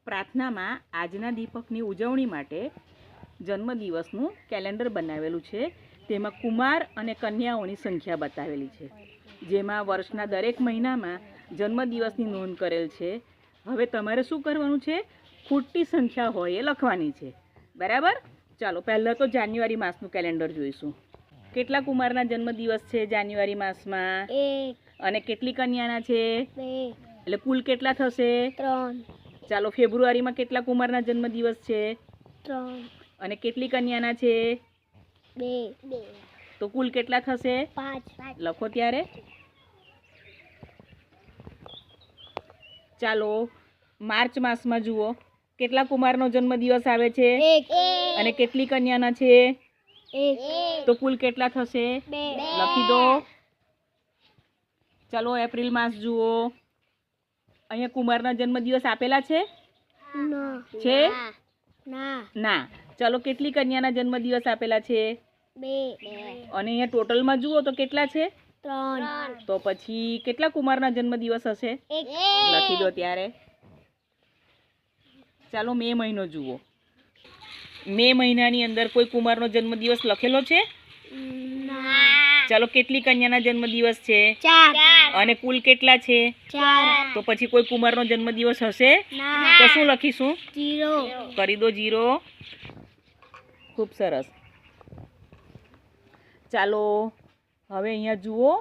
પ્રાર્થનામાં આજના દીપકની ઉજવણી માટે જન્મદિવસનું કેલેન્ડર બનાવેલું છે. તેમાં કુમાર અને કન્યાઓની સંખ્યા બતાવેલી છે, જેમાં વર્ષના દરેક મહિનામાં જન્મદિવસની નોંધ કરેલ છે. હવે તમારે શું કરવાનું છે? ખૂટતી સંખ્યા હોય એ લખવાની છે. બરાબર? ચાલો પહેલાં તો જાન્યુઆરી માસનું કેલેન્ડર જોઈશું. કેટલા કુમારના જન્મદિવસ છે જાન્યુઆરી માસમાં? 1. અને કેટલી કન્યાના છે? 2. એટલે કુલ કેટલા થશે? 3. ચાલો ફેબ્રુઆરીમાં કેટલા કુમારના જન્મદિવસ છે? 3. અને કેટલી કન્યાના છે? 2. તો કુલ કેટલા થશે? 5. લખો ત્યારે. ચાલો માર્ચ માસમાં જુઓ, કેટલા કુમારનો જન્મદિવસ આવે છે? 1. અને કેટલી કન્યાના છે? 1. તો કુલ કેટલા થશે? 2. લખી દો. ચાલો એપ્રિલ માસ જુઓ, અહીંયા કુમારના જન્મદિવસ આપેલા છે? છે? ના. ચાલો કેટલી કન્યાના જન્મદિવસ આપેલા છે? 2. અને અહીંયા ટોટલમાં જુઓ તો કેટલા છે? 3. તો પછી કેટલા કુમારના જન્મદિવસ હશે? 1. લખી દો ત્યારે. ચાલો મે મહિનો જુઓ, મે મહિનાની અંદર કોઈ કુમારનો જન્મદિવસ લખેલો છે? ચાલો કેટલી કન્યાના જન્મદિવસ છે? 4. અને કુલ કેટલા છે? 4. તો પછી કોઈ કુમારનો જન્મદિવસ હશે? તો શું લખીશું? 0. કરી દો 0. ખૂબ સરસ. ચાલો હવે અહીંયા જુઓ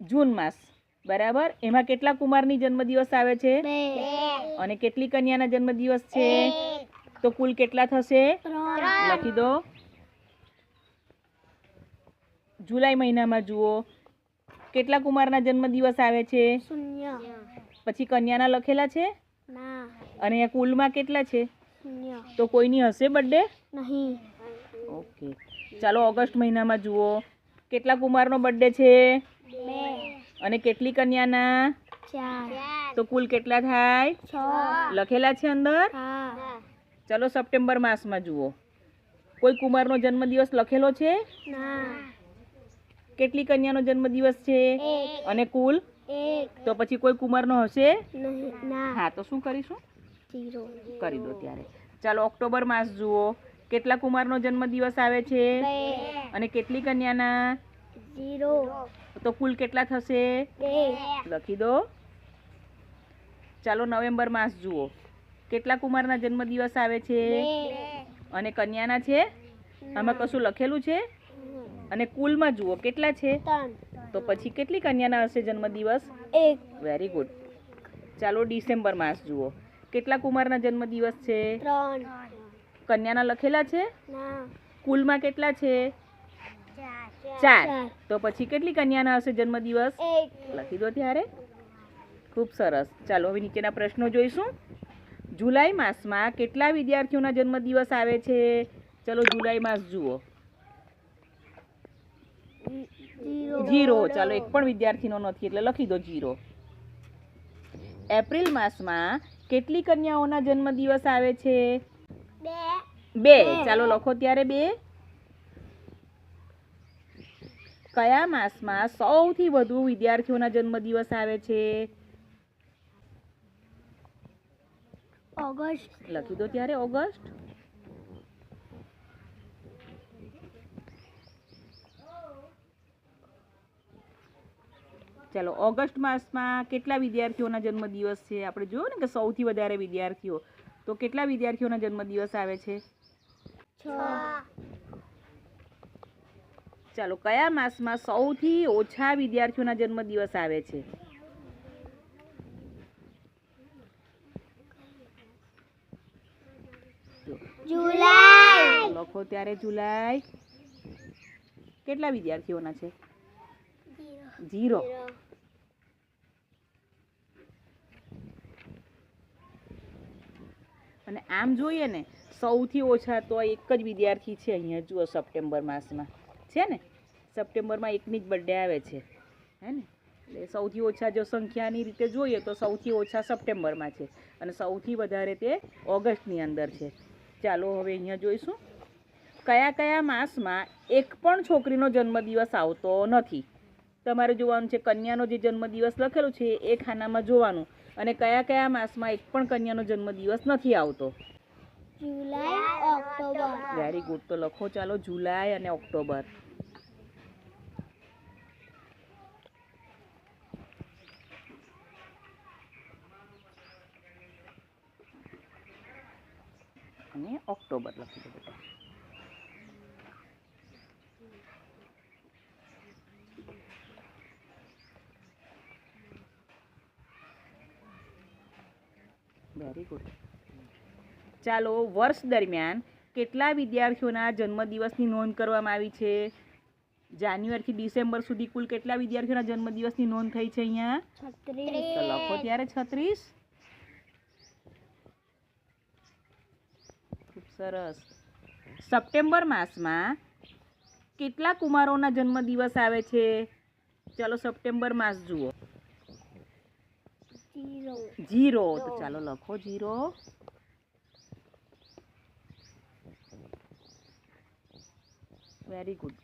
જૂન માસ. બરાબર? એમાં કેટલા કુમારની જન્મદિવસ આવે છે? 2. અને કેટલી કન્યાના જન્મદિવસ છે? તો કુલ કેટલા થશે? 3. લખી દો. જુલાઈ મહિનામાં જુઓ, કેટલા કુમારના જન્મદિવસ આવે છે? 0. પછી કન્યાના લખેલા છે? ના. અને અહીંયા કુલમાં કેટલા છે? 0. તો કોઈની હશે બર્થડે? નહીં. ઓકે. ચાલો ઓગસ્ટ મહિનામાં જુઓ, કેટલા કુમારનો બર્થડે છે? 2. અને કેટલી કન્યાના? 4. તો કુલ કેટલા થાય? 6. લખેલા છે અંદર? હા. ચાલો સપ્ટેમ્બર માસમાં જુઓ, કોઈ કુમારનો જન્મદિવસ લખેલો છે? ના. કેટલી કન્યાનો જન્મદિવસ છે? 1. અને કુલ? 1. તો પછી કોઈ કુમારનો હશે? નહીં. ના. હા, તો શું કરીશું? 0. કરી દો ત્યારે. ચાલો ઓક્ટોબર માસ જુઓ, કેટલા કુમારનો જન્મદિવસ આવે છે? 2. અને કેટલી કન્યાના? 0. તો કુલ કેટલા થશે? 2. લખી દો. ચાલો નવેમ્બર માસ જુઓ, કેટલા કુમારના જન્મદિવસ આવે છે? 2. અને કન્યાના છે? આમાં કશું લખેલું છે? અને કુલમાં જુઓ કેટલા છે? 3. તો પછી કેટલી કન્યાના હશે જન્મદિવસ? 1. Very good. ચાલો ડિસેમ્બર માસ જુઓ, કેટલા કુમારના જન્મદિવસ છે? 3. કન્યાના લખેલા છે? ના. કુલમાં કેટલા છે? 4. તો પછી કેટલી કન્યાના હશે જન્મદિવસ? 1. લખી દો ત્યારે. ખૂબ સરસ. ચાલો હવે નીચેના પ્રશ્નો જોઈશું. જુલાઈ માસમાં કેટલા વિદ્યાર્થીઓના જન્મદિવસ આવે છે? ચલો જુલાઈ માસ જુઓ. 0. ચાલો એક પણ વિદ્યાર્થીનો નથી એટલે લખી દો 0. એપ્રિલ માસમાં કેટલી કન્યાઓના જન્મદિવસ આવે છે? 2. ચાલો લખો ત્યારે 2. કયા માસમાં સૌથી વધુ વિદ્યાર્થીઓના જન્મદિવસ આવે છે? ઓગસ્ટ. લખી દો ત્યારે ઓગસ્ટ. ચાલો ઓગસ્ટ માસમાં કેટલા વિદ્યાર્થીઓના જન્મદિવસ છે? આપણે જોયું ને કે સૌથી વધારે વિદ્યાર્થીઓ, તો કેટલા વિદ્યાર્થીઓના જન્મદિવસ આવે છે? 6. ચાલો કયા માસમાં સૌથી ઓછા વિદ્યાર્થીઓના જન્મદિવસ આવે છે? જુલાઈ. લખો ત્યારે જુલાઈ. કેટલા વિદ્યાર્થીઓના છે? 0. અને આમ જોઈએ ને સૌથી ઓછા તો એક જ વિદ્યાર્થી છે અહીંયા જુઓ સપ્ટેમ્બર માસમાં છે ને, સપ્ટેમ્બરમાં એકની જ બર્થડે આવે છે, હે ને? એટલે સૌથી ઓછા જો સંખ્યાની રીતે જોઈએ તો સૌથી ઓછા સપ્ટેમ્બરમાં છે અને સૌથી વધારે તે ઓગસ્ટની અંદર છે. ચાલો હવે અહીંયા જોઈશું, કયા કયા માસમાં એક પણ છોકરીનો જન્મદિવસ આવતો નથી? તમારે જોવાનું છે કન્યાનો જે જન્મદિવસ લખેલો છે એ ખાનામાં જોવાનું અને કયા કયા માસમાં એક પણ કન્યાનો જન્મદિવસ નથી આવતો? જુલાઈ ઓક્ટોબર વેરી ગુડ. તો લખો ચાલો જુલાઈ અને ઓક્ટોબર. અને ઓક્ટોબર લખી દો બેટા. Very good. ચાલો, વર્ષ દરમિયાન કેટલા વિદ્યાર્થીઓના જન્મદિવસની નોંધ કરવામાં આવી છે? જાન્યુઆરીથી ડિસેમ્બર સુધી કુલ કેટલા વિદ્યાર્થીઓના જન્મદિવસની નોંધ થઈ છે અહીંયા? 36 તો લખો ત્યારે 36. ખૂબ સરસ. સપ્ટેમ્બર માસમાં કેટલા કુમારોના જન્મદિવસ આવે છે? ચાલો સપ્ટેમ્બર માસ જુઓ. 0. તો ચાલો લખો 0. Very good.